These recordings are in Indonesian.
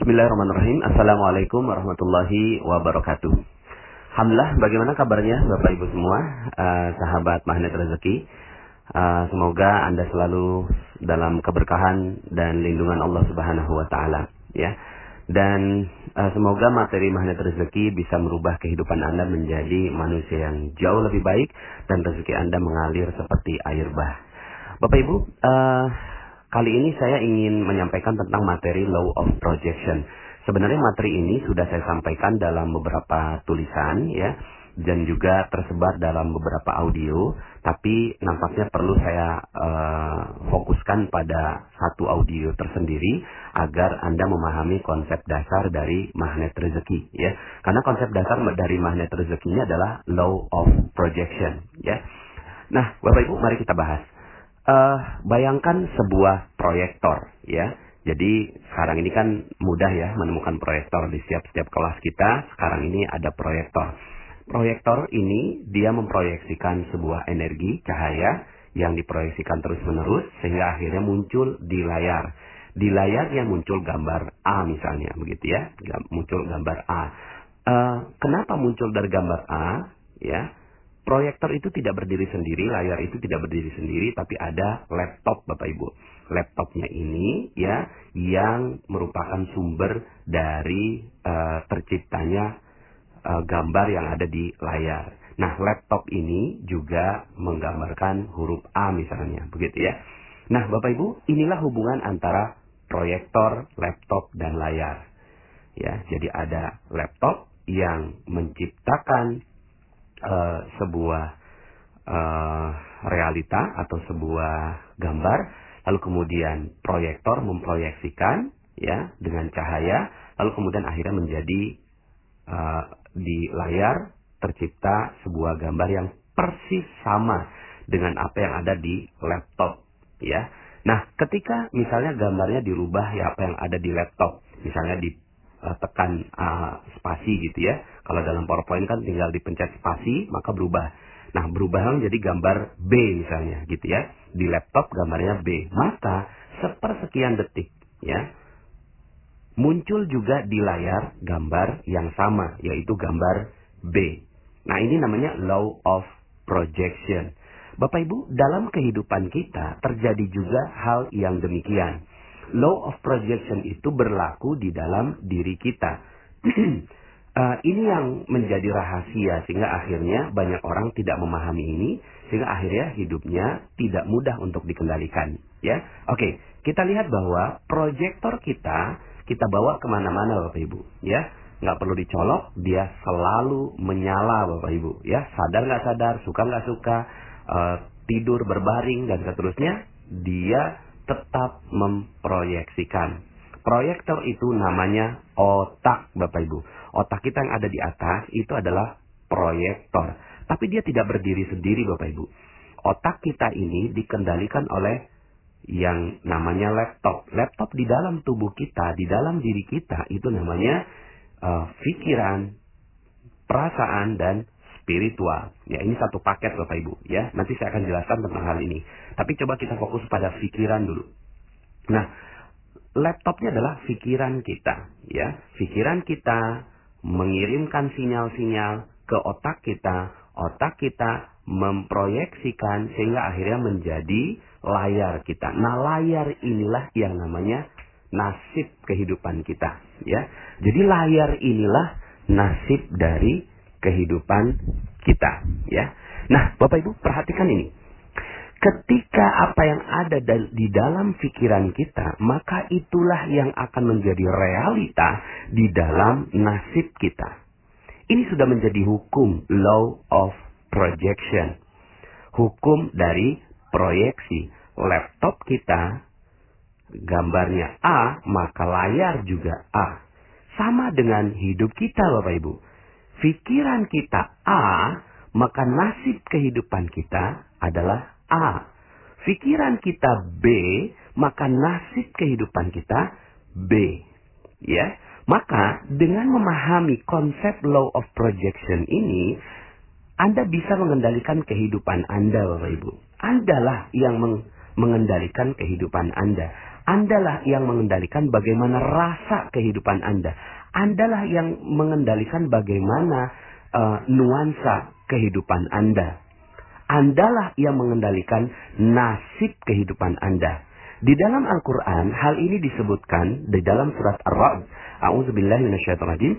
Bismillahirrahmanirrahim. Assalamualaikum warahmatullahi wabarakatuh. Alhamdulillah, bagaimana kabarnya Bapak Ibu semua, sahabat Magnet Rezeki? Semoga Anda selalu dalam keberkahan dan lindungan Allah Subhanahu wa taala, ya. Dan semoga materi Magnet Rezeki bisa merubah kehidupan Anda menjadi manusia yang jauh lebih baik dan rezeki Anda mengalir seperti air bah. Bapak Ibu, kali ini saya ingin menyampaikan tentang materi Law of Projection. Sebenarnya materi ini sudah saya sampaikan dalam beberapa tulisan, ya, dan juga tersebar dalam beberapa audio. Tapi nampaknya perlu saya fokuskan pada satu audio tersendiri agar Anda memahami konsep dasar dari magnet rezeki, ya. Karena konsep dasar dari magnet rezeki ini adalah Law of Projection, ya. Nah, Bapak Ibu, mari kita bahas. Bayangkan sebuah proyektor, ya. Jadi sekarang ini kan mudah ya menemukan proyektor di setiap kelas kita. Sekarang ini ada proyektor. Proyektor ini dia memproyeksikan sebuah energi cahaya yang diproyeksikan terus-menerus sehingga akhirnya muncul di layar. Di layarnya muncul gambar A misalnya, begitu ya. Muncul gambar A. Kenapa muncul dari gambar A? Ya. Proyektor itu tidak berdiri sendiri, layar itu tidak berdiri sendiri, tapi ada laptop Bapak Ibu. Laptopnya ini ya yang merupakan sumber dari terciptanya gambar yang ada di layar. Nah, laptop ini juga menggambarkan huruf A misalnya, begitu ya. Nah, Bapak Ibu, inilah hubungan antara proyektor, laptop, dan layar. Ya, jadi ada laptop yang menciptakan sebuah realita atau sebuah gambar, lalu kemudian proyektor memproyeksikan ya dengan cahaya, lalu kemudian akhirnya menjadi di layar tercipta sebuah gambar yang persis sama dengan apa yang ada di laptop, ya. Nah, ketika misalnya gambarnya dirubah ya apa yang ada di laptop, misalnya tekan spasi gitu ya. Kalau dalam PowerPoint kan tinggal dipencet spasi maka berubah. Nah, berubah menjadi gambar B misalnya gitu ya. Di laptop gambarnya B. Maka sepersekian detik ya muncul juga di layar gambar yang sama, yaitu gambar B. Nah, ini namanya Law of Projection. Bapak Ibu, dalam kehidupan kita terjadi juga hal yang demikian. Law of Projection itu berlaku di dalam diri kita. Ini yang menjadi rahasia sehingga akhirnya banyak orang tidak memahami ini sehingga akhirnya hidupnya tidak mudah untuk dikendalikan. Ya, oke, kita lihat bahwa proyektor kita bawa kemana-mana Bapak Ibu. Ya, nggak perlu dicolok, dia selalu menyala Bapak Ibu. Ya, sadar nggak sadar, suka nggak suka, tidur berbaring dan seterusnya, dia tetap memproyeksikan. Proyektor itu namanya otak Bapak Ibu. Otak kita yang ada di atas itu adalah proyektor. Tapi dia tidak berdiri sendiri Bapak Ibu. Otak kita ini dikendalikan oleh yang namanya laptop. Laptop di dalam tubuh kita, di dalam diri kita itu namanya pikiran, perasaan, dan spiritual. Ya, ini satu paket Bapak Ibu ya. Nanti saya akan jelaskan tentang hal ini. Tapi coba kita fokus pada pikiran dulu. Nah, laptopnya adalah pikiran kita ya. Pikiran kita mengirimkan sinyal-sinyal ke otak kita memproyeksikan sehingga akhirnya menjadi layar kita. Nah, layar inilah yang namanya nasib kehidupan kita ya. Jadi layar inilah nasib dari kehidupan kita ya. Nah, Bapak Ibu perhatikan ini. Ketika apa yang ada di dalam pikiran kita, maka itulah yang akan menjadi realita di dalam nasib kita. Ini sudah menjadi hukum Law of Projection. Hukum dari proyeksi. Laptop kita gambarnya A, maka layar juga A. Sama dengan hidup kita Bapak Ibu. Pikiran kita A, maka nasib kehidupan kita adalah A. Pikiran kita B, maka nasib kehidupan kita B. Ya. Maka dengan memahami konsep Law of Projection ini, Anda bisa mengendalikan kehidupan Anda Bapak Ibu. Andalah yang mengendalikan kehidupan Anda. Andalah yang mengendalikan bagaimana rasa kehidupan Anda. Andalah yang mengendalikan bagaimana nuansa kehidupan Anda. Andalah yang mengendalikan nasib kehidupan Anda. Di dalam Al-Quran, hal ini disebutkan di dalam surat Ar-Ra'd. A'udzubillahi minasyaitonirrajim.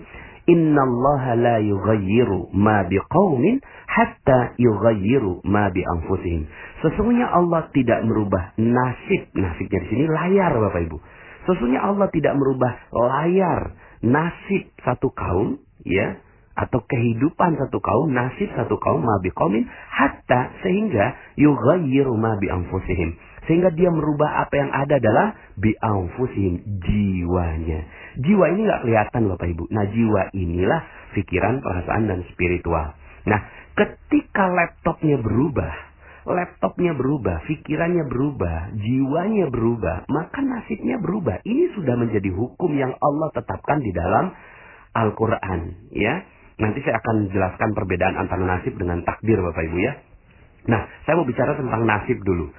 Innallaha la yughayyiru ma biqaumin hatta yughayyiru ma bi anfusihim. Sesungguhnya Allah tidak merubah nasib. Nasibnya di sini layar, Bapak Ibu. Sesungguhnya Allah tidak merubah layar nasib satu kaum, ya, atau kehidupan satu kaum, nasib satu kaum ma biqaumin hatta sehingga yughayyiru ma bi anfusihim. Sehingga dia merubah apa yang ada adalah bi anfusihim, jiwanya. Jiwa ini nggak kelihatan, Bapak Ibu. Nah, jiwa inilah pikiran, perasaan, dan spiritual. Nah, ketika laptopnya berubah, pikirannya berubah, jiwanya berubah, maka nasibnya berubah. Ini sudah menjadi hukum yang Allah tetapkan di dalam Al-Quran, ya. Nanti saya akan jelaskan perbedaan antara nasib dengan takdir, Bapak Ibu, ya. Nah, saya mau bicara tentang nasib dulu.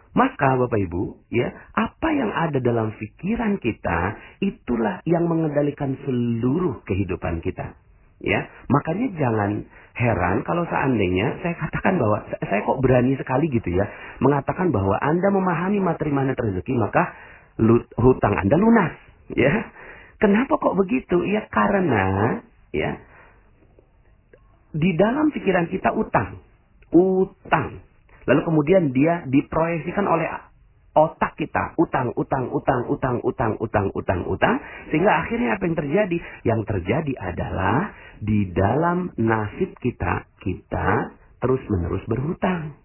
Maka Bapak Ibu, ya, apa yang ada dalam pikiran kita, itulah yang mengendalikan seluruh kehidupan kita. Ya, makanya jangan heran kalau seandainya saya katakan bahwa saya kok berani sekali gitu ya, mengatakan bahwa Anda memahami materi magnet rezeki, maka hutang Anda lunas. Ya, kenapa kok begitu? Ya karena, ya, di dalam pikiran kita utang. Lalu kemudian dia diproyeksikan oleh otak kita. Utang. Sehingga akhirnya apa yang terjadi? Yang terjadi adalah di dalam nasib kita terus-menerus berhutang.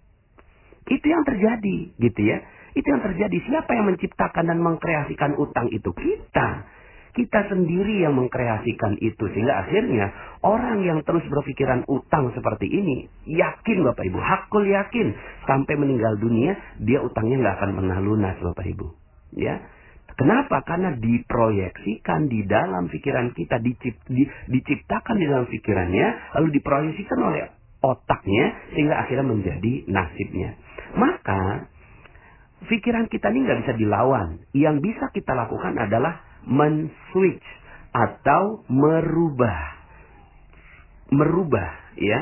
Itu yang terjadi, gitu ya. Itu yang terjadi. Siapa yang menciptakan dan mengkreasikan utang itu? Kita. Kita sendiri yang mengkreasikan itu. Sehingga akhirnya orang yang terus berpikiran utang seperti ini, yakin Bapak Ibu, hakul yakin, sampai meninggal dunia, dia utangnya nggak akan pernah lunas, Bapak Ibu. Ya, kenapa? Karena diproyeksikan di dalam pikiran kita, diciptakan di dalam pikirannya, lalu diproyeksikan oleh otaknya, sehingga akhirnya menjadi nasibnya. Maka, pikiran kita ini nggak bisa dilawan. Yang bisa kita lakukan adalah men-switch atau merubah, ya,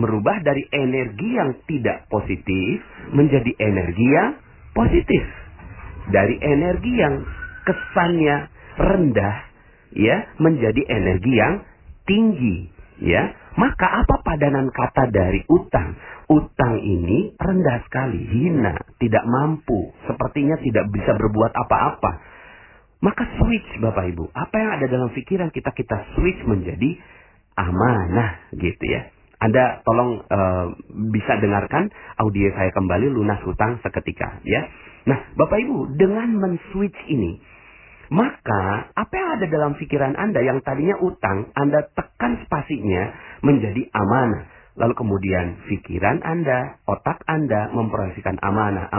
merubah dari energi yang tidak positif menjadi energi yang positif, dari energi yang kesannya rendah, ya, menjadi energi yang tinggi, ya. Maka apa padanan kata dari utang? Utang ini rendah sekali, hina, tidak mampu, sepertinya tidak bisa berbuat apa-apa. Maka switch, Bapak Ibu. Apa yang ada dalam pikiran kita switch menjadi amanah, gitu ya. Anda tolong bisa dengarkan audio saya kembali, lunas hutang seketika, ya. Nah, Bapak Ibu, dengan men-switch ini, maka apa yang ada dalam pikiran Anda yang tadinya utang, Anda tekan spasinya menjadi amanah. Lalu kemudian pikiran Anda, otak Anda memproyeksikan amanah.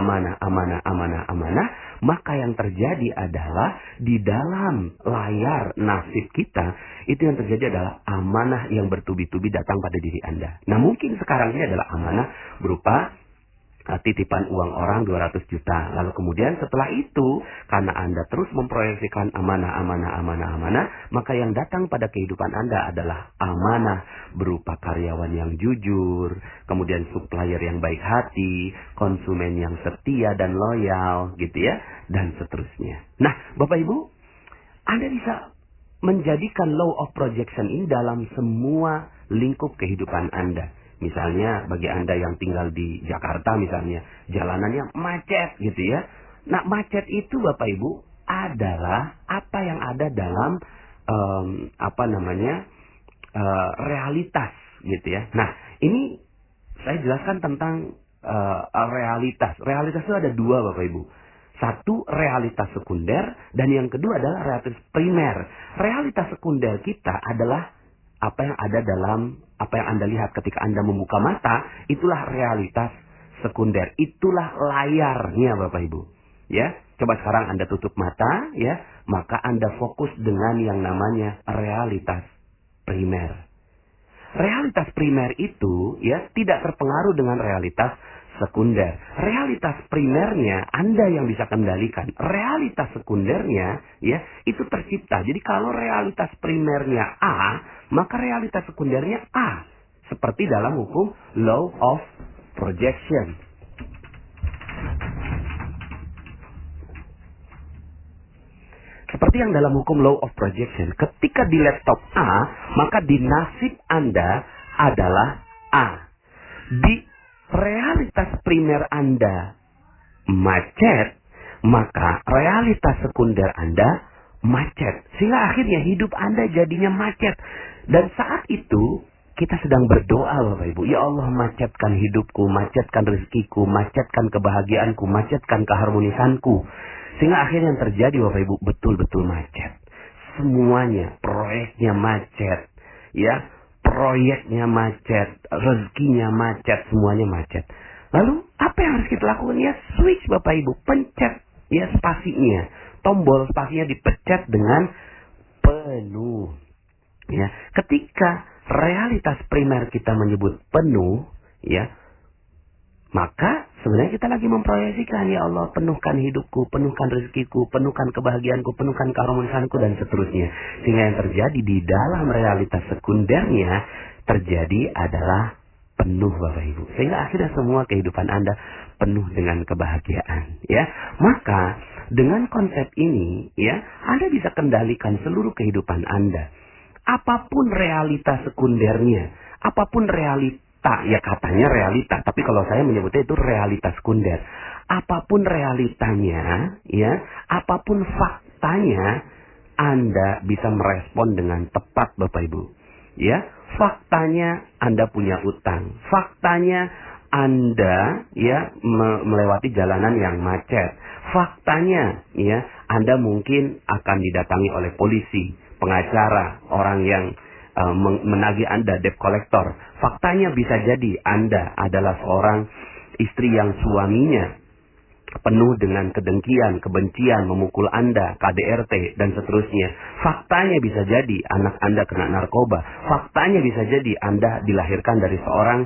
Maka yang terjadi adalah di dalam layar nasib kita, itu yang terjadi adalah amanah yang bertubi-tubi datang pada diri Anda. Nah, mungkin sekarang ini adalah amanah berupa titipan uang orang 200 juta. Lalu kemudian setelah itu, karena Anda terus memproyeksikan amanah, maka yang datang pada kehidupan Anda adalah amanah berupa karyawan yang jujur, kemudian supplier yang baik hati, konsumen yang setia dan loyal, gitu ya, dan seterusnya. Nah, Bapak Ibu, Anda bisa menjadikan law of projection ini dalam semua lingkup kehidupan Anda. Misalnya bagi Anda yang tinggal di Jakarta misalnya, jalanannya macet gitu ya. Nah, macet itu Bapak Ibu adalah apa yang ada dalam realitas gitu ya. Nah, ini saya jelaskan tentang realitas. Realitas itu ada dua Bapak Ibu. Satu, realitas sekunder, dan yang kedua adalah realitas primer. Realitas sekunder kita adalah apa yang ada dalam, apa yang Anda lihat ketika Anda membuka mata, itulah realitas sekunder. Itulah layarnya Bapak Ibu. Ya, coba sekarang Anda tutup mata, ya, maka Anda fokus dengan yang namanya realitas primer. Realitas primer itu, ya, tidak terpengaruh dengan realitas sekunder. Realitas primernya Anda yang bisa kendalikan. Realitas sekundernya ya itu tercipta. Jadi kalau realitas primernya A, maka realitas sekundernya A. Seperti dalam hukum law of projection. Seperti yang dalam hukum law of projection, ketika di laptop A, maka di nasib Anda adalah A. Di realitas primer Anda macet, maka realitas sekunder Anda macet. Sehingga akhirnya hidup Anda jadinya macet. Dan saat itu kita sedang berdoa Bapak Ibu. Ya Allah, macetkan hidupku, macetkan rezekiku, macetkan kebahagiaanku, macetkan keharmonisanku. Sehingga akhirnya yang terjadi Bapak Ibu betul-betul macet. Semuanya, proyeknya macet. Ya, proyeknya macet, rezekinya macet, semuanya macet. Lalu apa yang harus kita lakukan? Ya switch Bapak Ibu, pencet ya spasinya. Tombol spasinya dipencet dengan penuh. Ya, ketika realitas primer kita menyebut penuh, ya, maka sebenarnya kita lagi memproyeksikan, ya Allah, penuhkan hidupku, penuhkan rezekiku, penuhkan kebahagiaanku, penuhkan keharmonisanku, dan seterusnya. Sehingga yang terjadi di dalam realitas sekundernya terjadi adalah penuh Bapak Ibu. Sehingga akhirnya semua kehidupan Anda penuh dengan kebahagiaan. Ya, maka dengan konsep ini, ya, Anda bisa kendalikan seluruh kehidupan Anda. Apapun realitas sekundernya, apapun realita, ya katanya realita, tapi kalau saya menyebutnya itu realitas sekunder. Apapun realitanya, ya, apapun faktanya, Anda bisa merespon dengan tepat Bapak Ibu. Ya, faktanya Anda punya utang, faktanya Anda ya melewati jalanan yang macet, faktanya ya Anda mungkin akan didatangi oleh polisi, pengacara, orang yang menagih Anda, debt collector. Faktanya bisa jadi Anda adalah seorang istri yang suaminya penuh dengan kedengkian, kebencian, memukul Anda, KDRT, dan seterusnya. Faktanya bisa jadi anak Anda kena narkoba. Faktanya bisa jadi Anda dilahirkan dari seorang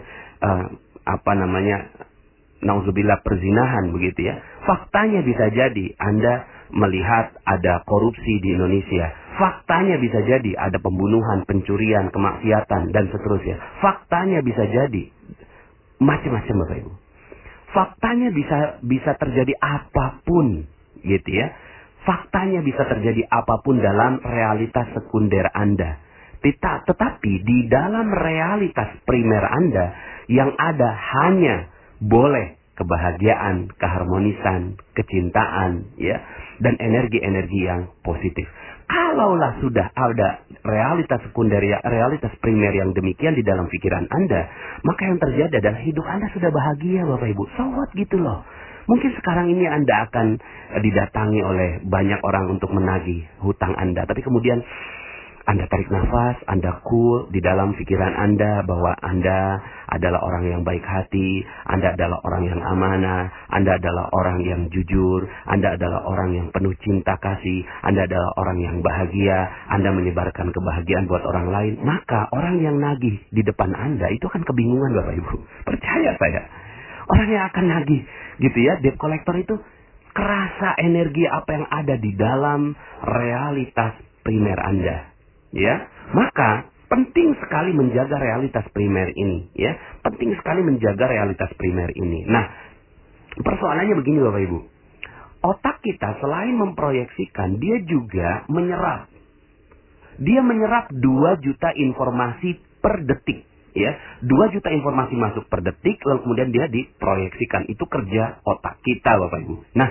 nauzubillah perzinahan begitu ya. Faktanya bisa jadi Anda melihat ada korupsi di Indonesia. Faktanya bisa jadi ada pembunuhan, pencurian, kemaksiatan, dan seterusnya. Faktanya bisa jadi macam-macam Bapak Ibu. Faktanya bisa terjadi apapun, gitu ya. Faktanya bisa terjadi apapun dalam realitas sekunder Anda. Tetapi di dalam realitas primer Anda, yang ada hanya boleh kebahagiaan, keharmonisan, kecintaan, ya, dan energi-energi yang positif. Kalaulah sudah ada realitas sekunder, realitas primer yang demikian di dalam pikiran Anda, maka yang terjadi adalah hidup Anda sudah bahagia Bapak Ibu. So what gitu loh. Mungkin sekarang ini Anda akan didatangi oleh banyak orang untuk menagih hutang Anda. Tapi kemudian Anda tarik nafas, Anda cool di dalam pikiran Anda bahwa Anda adalah orang yang baik hati, Anda adalah orang yang amanah, Anda adalah orang yang jujur, Anda adalah orang yang penuh cinta kasih, Anda adalah orang yang bahagia, Anda menyebarkan kebahagiaan buat orang lain. Maka orang yang nagih di depan Anda itu akan kebingungan Bapak Ibu. Percaya saya. Orang yang akan nagih gitu ya, debt collector itu kerasa energi apa yang ada di dalam realitas primer Anda. Ya, maka penting sekali menjaga realitas primer ini, ya. Penting sekali menjaga realitas primer ini. Nah, persoalannya begini Bapak Ibu. Otak kita selain memproyeksikan, dia juga menyerap. Dia menyerap 2 juta informasi per detik, ya. 2 juta informasi masuk per detik, lalu kemudian dia diproyeksikan. Itu kerja otak kita Bapak Ibu. Nah,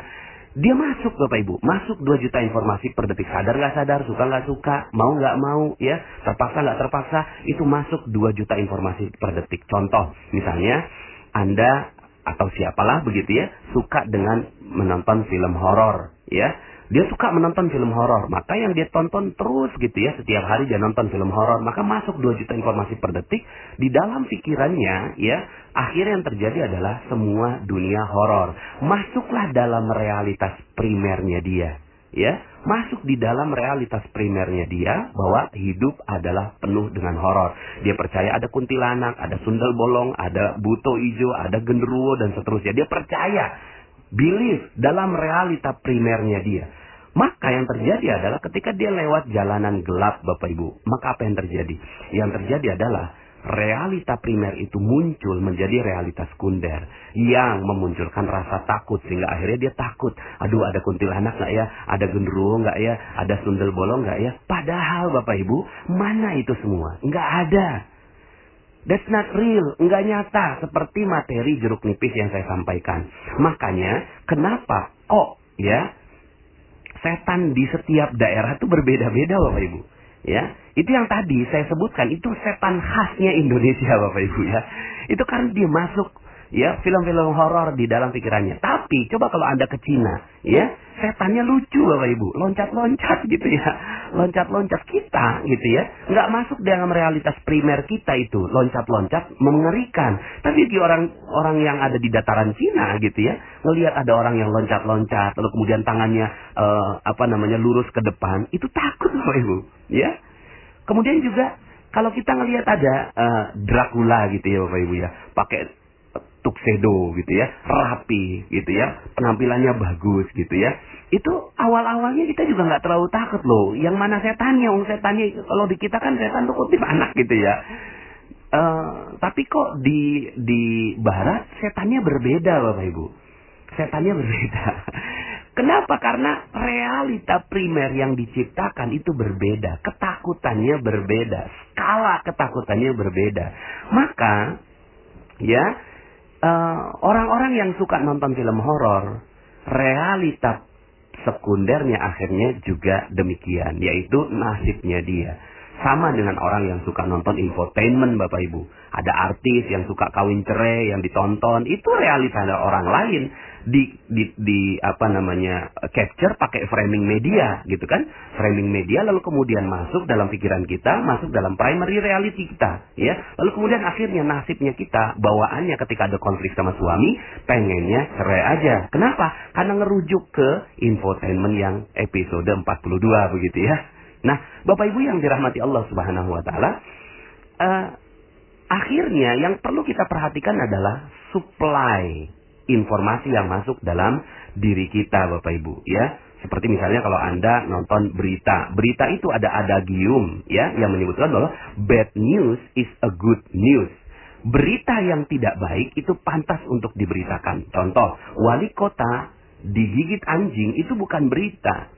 dia masuk Bapak Ibu, masuk 2 juta informasi per detik. Sadar nggak sadar, suka nggak suka, mau nggak mau, ya, terpaksa nggak terpaksa, itu masuk 2 juta informasi per detik. Contoh, misalnya Anda atau siapalah begitu ya, suka dengan menonton film horor, ya. Dia suka menonton film horor, maka yang dia tonton terus gitu ya, setiap hari dia nonton film horor, maka masuk 2 juta informasi per detik di dalam pikirannya, ya. Akhirnya yang terjadi adalah semua dunia horor masuklah dalam realitas primernya dia, ya, masuk di dalam realitas primernya dia bahwa hidup adalah penuh dengan horor. Dia percaya ada kuntilanak, ada sundel bolong, ada buto ijo, ada genderuwo dan seterusnya. Dia percaya, believe dalam realita primernya dia. Maka yang terjadi adalah ketika dia lewat jalanan gelap, Bapak Ibu, maka apa yang terjadi? Yang terjadi adalah realita primer itu muncul menjadi realita sekunder yang memunculkan rasa takut, sehingga akhirnya dia takut. Aduh, ada kuntilanak nggak ya? Ada genderuwo nggak ya? Ada sundel bolong nggak ya? Padahal Bapak Ibu, mana itu semua? Nggak ada. That's not real, nggak nyata seperti materi jeruk nipis yang saya sampaikan. Makanya kenapa kok ya setan di setiap daerah itu berbeda-beda, Bapak Ibu? Ya, itu yang tadi saya sebutkan, itu setan khasnya Indonesia, Bapak Ibu ya. Itu karena dia masuk ya film-film horor di dalam pikirannya. Tapi coba kalau Anda ke Cina, ya, setannya lucu, Bapak Ibu, loncat-loncat gitu ya. Loncat-loncat kita gitu ya. Nggak masuk dalam realitas primer kita itu, loncat-loncat mengerikan. Tapi di orang yang ada di dataran Cina gitu ya, ngelihat ada orang yang loncat-loncat lalu kemudian tangannya lurus ke depan, itu takut, Bapak Ibu, ya. Kemudian juga kalau kita ngelihat ada Dracula gitu ya, Bapak Ibu ya, pakai tuxedo gitu ya, rapi gitu ya, penampilannya bagus gitu ya. Itu awal-awalnya kita juga nggak terlalu takut loh. Yang mana setannya? Setannya kalau di kita kan setan tuh kutip anak gitu ya. Tapi kok di Barat setannya berbeda, Bapak Ibu. Setannya berbeda. Kenapa? Karena realita primer yang diciptakan itu berbeda. Ketakutannya berbeda. Skala ketakutannya berbeda. Maka ya, orang-orang yang suka nonton film horor, realita sekundernya akhirnya juga demikian, yaitu nasibnya dia. Sama dengan orang yang suka nonton infotainment, Bapak Ibu. Ada artis yang suka kawin cerai yang ditonton, itu realita orang lain capture pakai framing media gitu kan. Framing media lalu kemudian masuk dalam pikiran kita, masuk dalam primary reality kita, ya. Lalu kemudian akhirnya nasibnya kita, bawaannya ketika ada konflik sama suami, pengennya cerai aja. Kenapa? Karena ngerujuk ke infotainment yang episode 42 begitu ya. Nah, Bapak Ibu yang dirahmati Allah Subhanahu wa taala, akhirnya yang perlu kita perhatikan adalah supply informasi yang masuk dalam diri kita, Bapak Ibu ya. Seperti misalnya kalau Anda nonton berita itu ada adagium ya yang menyebutkan bahwa bad news is a good news. Berita yang tidak baik itu pantas untuk diberitakan. Contoh, wali kota digigit anjing itu bukan berita.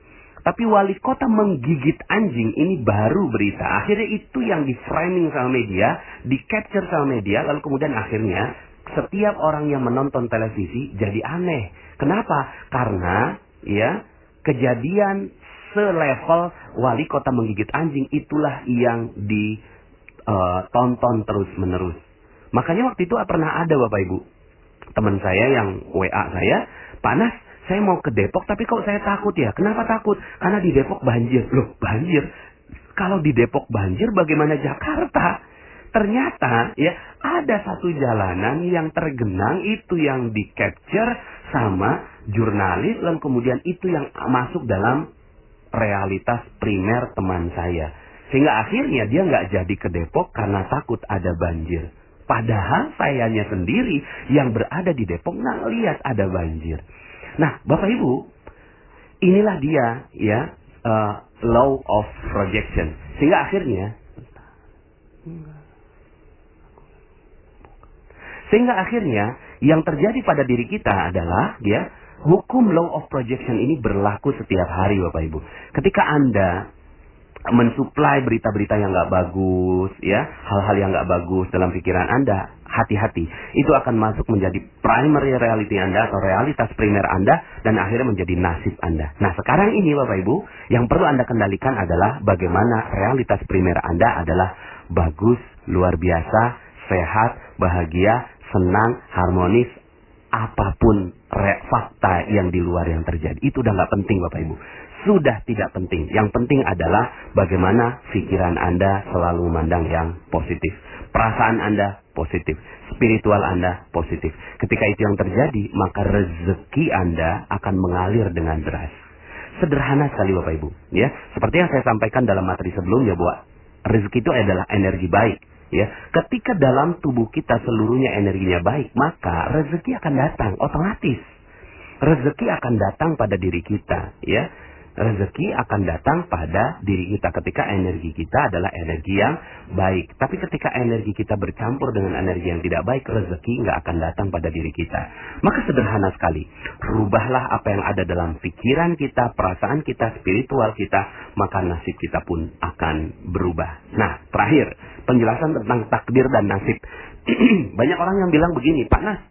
Tapi wali kota menggigit anjing ini baru berita. Akhirnya itu yang di-framing sama media, di-capture sama media, lalu kemudian akhirnya setiap orang yang menonton televisi jadi aneh. Kenapa? Karena ya kejadian selevel wali kota menggigit anjing itulah yang ditonton terus-menerus. Makanya waktu itu pernah ada, Bapak Ibu, teman saya yang WA saya, "Panas, saya mau ke Depok tapi kok saya takut ya." "Kenapa takut?" "Karena di Depok banjir." "Loh, banjir? Kalau di Depok banjir bagaimana Jakarta?" Ternyata ya ada satu jalanan yang tergenang, itu yang di-capture sama jurnalis, dan kemudian itu yang masuk dalam realitas primer teman saya. Sehingga akhirnya dia nggak jadi ke Depok karena takut ada banjir. Padahal sayanya sendiri yang berada di Depok nggak lihat ada banjir. Nah, Bapak Ibu, inilah dia ya law of projection. Sehingga akhirnya yang terjadi pada diri kita adalah ya hukum law of projection ini berlaku setiap hari, Bapak Ibu. Ketika Anda mensuplai berita-berita yang nggak bagus, ya hal-hal yang nggak bagus dalam pikiran Anda, hati-hati. Itu akan masuk menjadi primary reality Anda atau realitas primer Anda dan akhirnya menjadi nasib Anda. Nah, sekarang ini Bapak Ibu, yang perlu Anda kendalikan adalah bagaimana realitas primer Anda adalah bagus, luar biasa, sehat, bahagia, senang, harmonis, apapun fakta yang di luar yang terjadi. Itu udah nggak penting, Bapak Ibu. Sudah tidak penting. Yang penting adalah bagaimana pikiran Anda selalu memandang yang positif. Perasaan Anda positif. Spiritual Anda positif. Ketika itu yang terjadi, maka rezeki Anda akan mengalir dengan deras. Sederhana sekali Bapak Ibu, ya. Seperti yang saya sampaikan dalam materi sebelumnya bahwa rezeki itu adalah energi baik, ya. Ketika dalam tubuh kita seluruhnya energinya baik, maka rezeki akan datang otomatis. Rezeki akan datang pada diri kita, ya. Rezeki akan datang pada diri kita ketika energi kita adalah energi yang baik. Tapi ketika energi kita bercampur dengan energi yang tidak baik, rezeki nggak akan datang pada diri kita. Maka sederhana sekali, rubahlah apa yang ada dalam pikiran kita, perasaan kita, spiritual kita, maka nasib kita pun akan berubah. Nah, terakhir, penjelasan tentang takdir dan nasib. Banyak orang yang bilang begini, Pak Nas,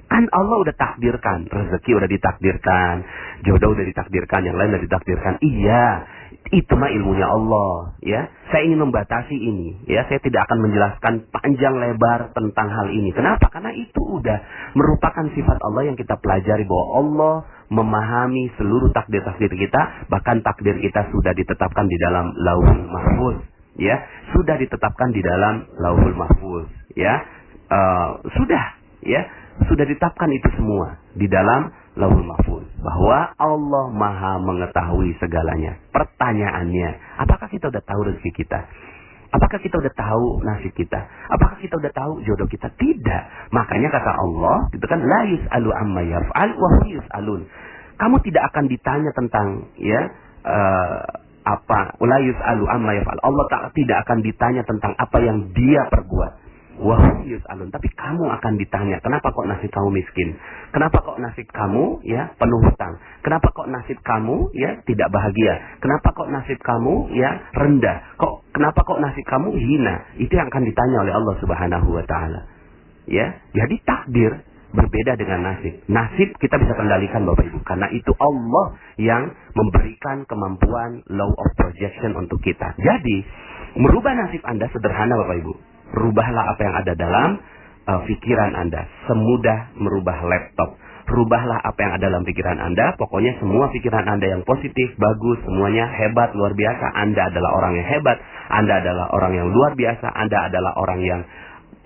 kan Allah udah takdirkan, rezeki udah ditakdirkan, jodoh udah ditakdirkan, yang lain udah ditakdirkan. Iya, itu mah ilmunya Allah, ya. Saya ingin membatasi ini, ya. Saya tidak akan menjelaskan panjang lebar tentang hal ini. Kenapa? Karena itu udah merupakan sifat Allah yang kita pelajari, bahwa Allah memahami seluruh takdir-takdir kita, bahkan takdir kita sudah ditetapkan di dalam Lauhul Mahfuz, ya. Sudah ditetapkan di dalam Lauhul Mahfuz, ya. Sudah ditetapkan itu semua di dalam Lauhul Mahfuz, bahwa Allah Maha mengetahui segalanya. Pertanyaannya, apakah kita udah tahu rezeki kita? Apakah kita udah tahu nasib kita? Apakah kita udah tahu jodoh kita? Tidak. Makanya kata Allah, itu kan la yus'alu amma yaf'al wa hum yus'alun. Kamu tidak akan ditanya tentang la yus'alu amma yaf'al. Allah tidak akan ditanya tentang apa yang dia perbuat. Wahum yus'alun, tapi kamu akan ditanya, kenapa kok nasib kamu miskin? Kenapa kok nasib kamu ya penuh hutang? Kenapa kok nasib kamu ya tidak bahagia? Kenapa kok nasib kamu ya rendah? Kenapa kok nasib kamu hina? Itu yang akan ditanya oleh Allah Subhanahu wa taala. Ya, jadi takdir berbeda dengan nasib. Nasib kita bisa kendalikan Bapak Ibu, karena itu Allah yang memberikan kemampuan law of projection untuk kita. Jadi, merubah nasib Anda sederhana Bapak Ibu. Rubahlah apa yang ada dalam pikiran Anda. Semudah merubah laptop. Rubahlah apa yang ada dalam pikiran Anda. Pokoknya semua pikiran Anda yang positif, bagus, semuanya hebat, luar biasa. Anda adalah orang yang hebat. Anda adalah orang yang luar biasa. Anda adalah orang yang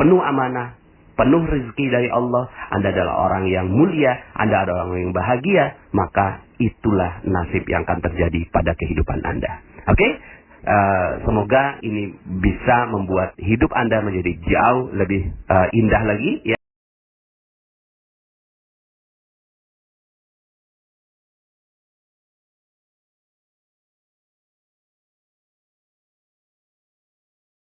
penuh amanah, penuh rezeki dari Allah. Anda adalah orang yang mulia. Anda adalah orang yang bahagia. Maka itulah nasib yang akan terjadi pada kehidupan Anda. Oke? Semoga ini bisa membuat hidup Anda menjadi jauh lebih indah lagi, ya.